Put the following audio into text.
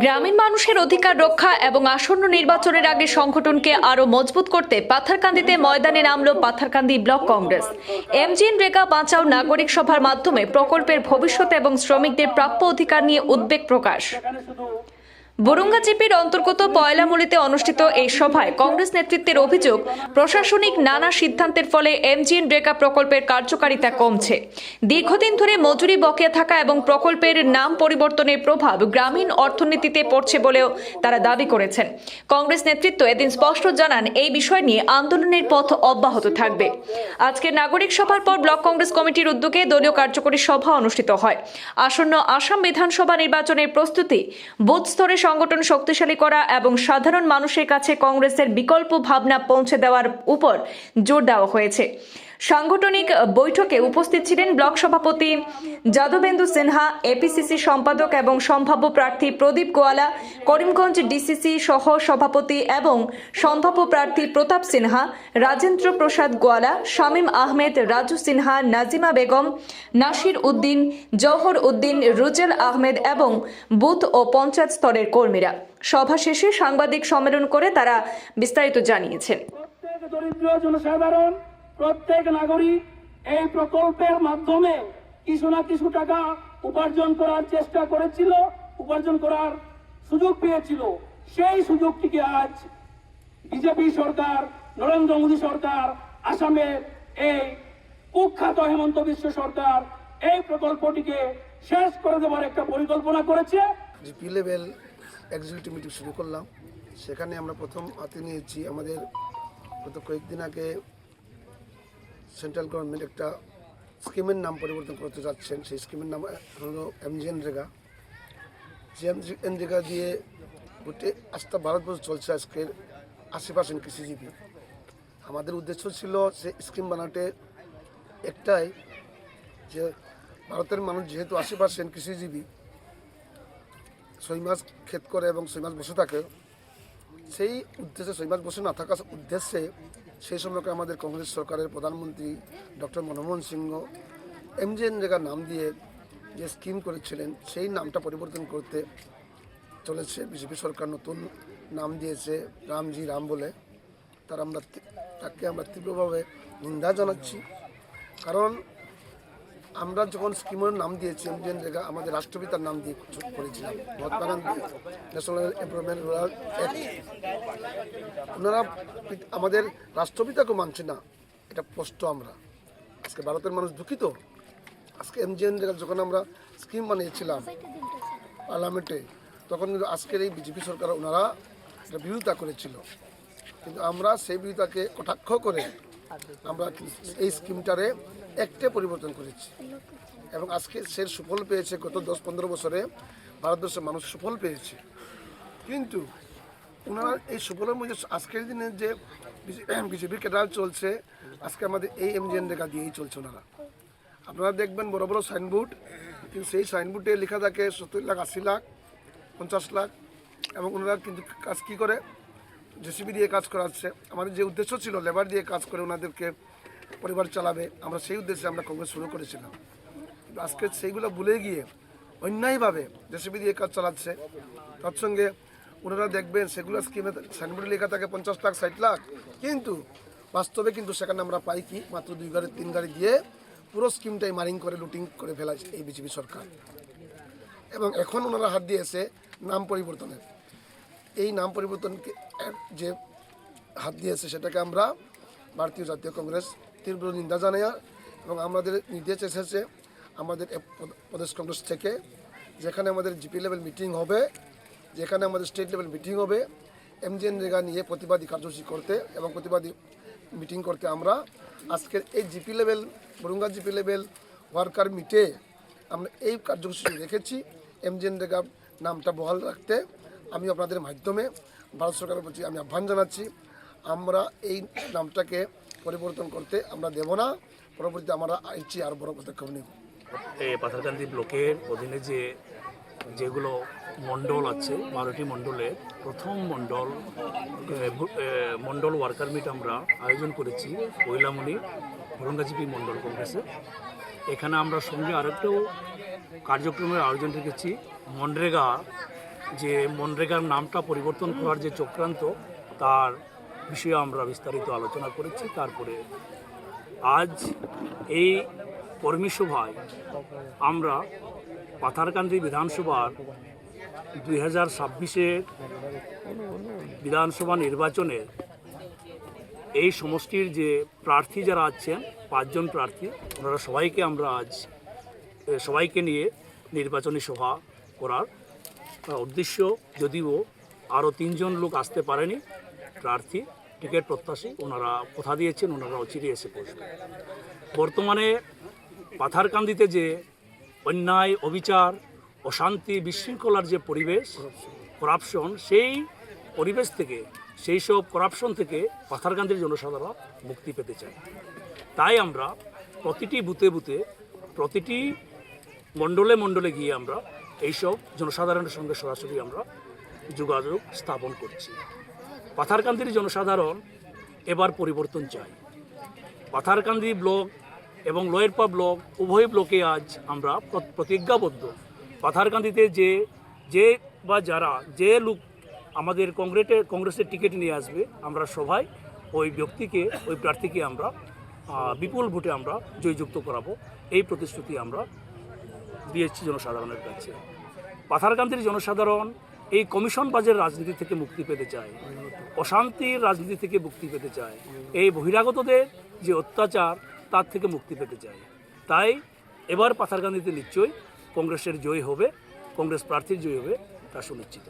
গ্রামীণ মানুষের অধিকার রক্ষা এবং আসন্ন নির্বাচনের আগে সংগঠনকে আরও মজবুত করতে পাথারকান্দিতে ময়দানে নামল পাথারকান্দি ব্লক কংগ্রেস। এমজিএনরেগা বাঁচাও নাগরিক সভার মাধ্যমে প্রকল্পের ভবিষ্যৎ এবং শ্রমিকদের প্রাপ্য অধিকার নিয়ে উদ্বেগ প্রকাশ। বরুঙ্গাচিপির অন্তর্গত পয়লামুলিতে অনুষ্ঠিত এই সভায় কংগ্রেস নেতৃত্বের অভিযোগ, প্রশাসনিক নানা সিদ্ধান্তের ফলে এমজিএনরেগা প্রকল্পের কার্যকারিতা কমছে। দীর্ঘদিন ধরে মজুরি বকেয়া থাকা এবং প্রকল্পের নাম পরিবর্তনের প্রভাব গ্রামীণ অর্থনীতিতে পড়ছে বলেও তারা দাবি করেছেন। কংগ্রেস নেতৃত্ব এদিন স্পষ্ট জানান, এই বিষয় নিয়ে আন্দোলনের পথ অব্যাহত থাকবে। আজকের নাগরিক সভার পর ব্লক কংগ্রেস কমিটির উদ্যোগে দলীয় কার্যকরী সভা অনুষ্ঠিত হয়। আসন্ন আসাম বিধানসভা নির্বাচনের প্রস্তুতি, বুথ স্তরে সংগঠন শক্তিশালী করা এবং সাধারণ মানুষের কাছে কংগ্রেসের বিকল্প ভাবনা পৌঁছে দেওয়ার উপর জোর দেওয়া হয়েছে। সাংগঠনিক বৈঠকে উপস্থিত ছিলেন ব্লক সভাপতি যাদবেন্দু সিনহা, এপিসিসি সম্পাদক এবং সম্ভাব্য প্রার্থী প্রদীপ গোয়ালা, করিমগঞ্জ ডিসিসি সহ সভাপতি এবং সম্ভাব্য প্রার্থী প্রতাপ সিনহা, রাজেন্দ্র প্রসাদ গোয়ালা, শামীম আহমেদ, রাজু সিনহা, নাজিমা বেগম, নাসির উদ্দিন, জওহর উদ্দিন, রুজেল আহমেদ এবং বুথ ও পঞ্চায়েত স্তরের কর্মীরা। সভা শেষে সাংবাদিক সম্মেলন করে তারা বিস্তারিত জানিয়েছেন। প্রত্যেক নাগরিক এই প্রকল্পের মাধ্যমে কিছু না কিছু টাকা উপার্জন করার চেষ্টা করেছিল, উপার্জন করার সুযোগ পেয়েছিল। সেই সুযোগটিকে আজ বিজেপি সরকার, নরেন্দ্র মোদী সরকার, আসামের এই কুখ্যাত হেমন্ত বিশ্ব সরকার এই প্রকল্পটিকে শেষ করে দেওয়ার একটা পরিকল্পনা করেছে। জিপি লেভেল এক্সিকিউটিভ মিটিং শুরু করলাম। সেখানে আমরা প্রথম হাতে নিয়েছি আমাদের গত কয়েকদিন আগে সেন্ট্রাল গভর্নমেন্ট একটা স্কিমের নাম পরিবর্তন করতে যাচ্ছেন। সেই স্কিমের নাম হলো এমজিএনরেগা। যে এমজিএনরেগা দিয়ে গোটে আস্থা ভারতবর্ষ চলছে আজকের 80% কৃষিজীবী। আমাদের উদ্দেশ্য ছিল সেই স্কিম বানাতে একটাই, যে ভারতের মানুষ যেহেতু 80% কৃষিজীবী, 6 মাস ক্ষেত করে এবং 6 মাস বসে থাকে, সেই উদ্দেশ্যে 6 মাস বসে না থাকার উদ্দেশ্যে সেই সময়কে আমাদের কংগ্রেস সরকারের প্রধানমন্ত্রী ডক্টর মনমোহন সিংহ এমজিএনরেগা নাম দিয়ে যে স্কিম করেছিলেন, সেই নামটা পরিবর্তন করতে চলেছে। বিজেপি সরকার নতুন নাম দিয়েছে রামজি রাম বলে। তাকে আমরা তীব্রভাবে নিন্দা জানাচ্ছি। কারণ আমরা যখন স্কিমের নাম দিয়েছি এমজিএনরেগা, আমাদের রাষ্ট্রপিতার নাম দিয়ে করেছিলাম, Mahatma Gandhi national employment rural act. ওনারা আমাদের রাষ্ট্রপিতাকে মানছে না, এটা স্পষ্ট। আমরা আজকে ভারতের মানুষ দুঃখিত। আজকে এমজিএনরেগা যখন আমরা স্কিম বানিয়েছিলাম পার্লামেন্টে, তখন কিন্তু আজকের এই বিজেপি সরকার ওনারা এটা বিরোধিতা করেছিল, কিন্তু আমরা সেই বিরোধিতাকে কটাক্ষ করে আমরা এই স্কিমটারে একটে পরিবর্তন করেছি এবং আজকে সে সুফল পেয়েছে। গত 10-15 বছরে ভারতবর্ষের মানুষ সুফল পেয়েছে, কিন্তু ওনারা এই সুফলের মধ্যে আজকের দিনে যে বিজেপির ক্যাডার চলছে, আজকে আমাদের এই এমজিএনরেগা দিয়েই চলছে। ওনারা আপনারা দেখবেন বড় বড় সাইনবোর্ড, কিন্তু সেই সাইনবোর্ডে লেখা থাকে 70 লাখ, 80 লাখ, 50 লাখ, এবং ওনারা কিন্তু কাজ কী করে, জেসিবি দিয়ে কাজ করাচ্ছে। আমাদের যে উদ্দেশ্য ছিল লেবার দিয়ে কাজ করে ওনাদেরকে পরিবার চালাবে, আমরা সেই উদ্দেশ্যে আমরা কংগ্রেস শুরু করেছিলাম। কিন্তু আজকে সেইগুলো ভুলে গিয়ে অন্যায়ভাবে জেসিবি দিয়ে কাজ চালাচ্ছে। তার সঙ্গে ওনারা দেখবেন সেগুলো স্কিমে সাইনবোর্ডে লেখা থাকে 50 লাখ, 60 লাখ, কিন্তু বাস্তবে কিন্তু সেখানে আমরা পাই কি মাত্র 2 গাড়ি 3 গাড়ি দিয়ে পুরো স্কিমটাই মারিং করে লুটিং করে ফেলাচ্ছে এই বিজেপি সরকার। এবং এখন ওনারা হাত দিয়েছে নাম পরিবর্তনের। এই নাম পরিবর্তনকে যে হাত দিয়েছে, সেটাকে আমরা ভারতীয় জাতীয় কংগ্রেস তীব্র নিন্দা জানাই। এবং আমাদের নির্দেশ এসেছে আমাদের প্রদেশ কংগ্রেস থেকে, যেখানে আমাদের জিপি লেভেল মিটিং হবে, যেখানে আমাদের স্টেট লেভেল মিটিং হবে, এমজিএনরেগা নিয়ে প্রতিবাদী কার্যসূচি করতে এবং প্রতিবাদী মিটিং করতে আমরা আজকের এই জিপি লেভেল বরুঙ্গা জিপি লেভেল ওয়ার্কার মিটে আমরা এই কার্যসূচি রেখেছি। এমজিএনরেগা নামটা বহাল রাখতে আমি আপনাদের মাধ্যমে ভারত সরকারের প্রতি আমি আহ্বান জানাচ্ছি। আমরা এই নামটাকে পরিবর্তন করতে আমরা দেব না। পরবর্তীতে আমরা আইছি আর বড় পদক্ষেপ নেব। এই পাথারকান্দি ব্লকের অধীনে যেগুলো মণ্ডল আছে, 12টি মণ্ডলে প্রথম মণ্ডল ওয়ার্কার মিট আমরা আয়োজন করেছি পয়লামুলি বরুঙ্গাচিপি মণ্ডল কংগ্রেসে। এখানে আমরা সঙ্গে আরেকটাও কার্যক্রমের আয়োজন রেখেছি, মনরেগা যে মনরেগার নামটা পরিবর্তন করার যে চক্রান্ত, তার বিষয়ে আমরা বিস্তারিত আলোচনা করেছি। তারপরে আজ এই কর্মী সভায় আমরা পাথারকান্দি বিধানসভার 2026-এর বিধানসভা নির্বাচনের এই সমষ্টির যে প্রার্থী যারা আছেন, 5 জন প্রার্থী, ওনারা সবাইকে আমরা আজ সবাইকে নিয়ে নির্বাচনী সভা করার উদ্দেশ্য। যদিও আরও 3 জন লোক আসতে পারেনি প্রার্থী, টিকিট প্রত্যাশী, ওনারা কথা দিয়েছেন ওনারা অচিরে এসে পৌঁছবে। বর্তমানে পাথারকান্দিতে যে অন্যায়, অবিচার, অশান্তি, বিশৃঙ্খলার যে পরিবেশ, করাপশন, সেই পরিবেশ থেকে, সেই সব করাপশন থেকে পাথারকান্দির জনসাধারণ মুক্তি পেতে চায়। তাই আমরা প্রতিটি বুথে বুথে, প্রতিটি মণ্ডলে মণ্ডলে গিয়ে আমরা এইসব জনসাধারণের সঙ্গে সরাসরি আমরা যোগাযোগ স্থাপন করছি। পাথারকান্দির জনসাধারণ এবার পরিবর্তন চায়। পাথারকান্দি ব্লক এবং লোয়েরপা ব্লক উভয় ব্লকে আজ আমরা প্রতিজ্ঞাবদ্ধ। পাথারকান্দিতে যে বা যারা যে লোক আমাদের কংগ্রেসের টিকিট নিয়ে আসবে, আমরা সবাই ওই ব্যক্তিকে, ওই প্রার্থীকে আমরা বিপুল ভোটে আমরা জয়যুক্ত করাবো, এই প্রতিশ্রুতি আমরা দিয়েছি জনসাধারণের কাছে। পাথারকান্দির জনসাধারণ এই কমিশনবাজের রাজনীতি থেকে মুক্তি পেতে চায়, অশান্তির রাজনীতি থেকে মুক্তি পেতে চায়, এই বহিরাগতদের যে অত্যাচার তার থেকে মুক্তি পেতে চায়। তাই এবার পাথারকান্দিতে নিশ্চয়ই কংগ্রেসের জয় হবে, কংগ্রেস প্রার্থীর জয় হবে, তা সুনিশ্চিত।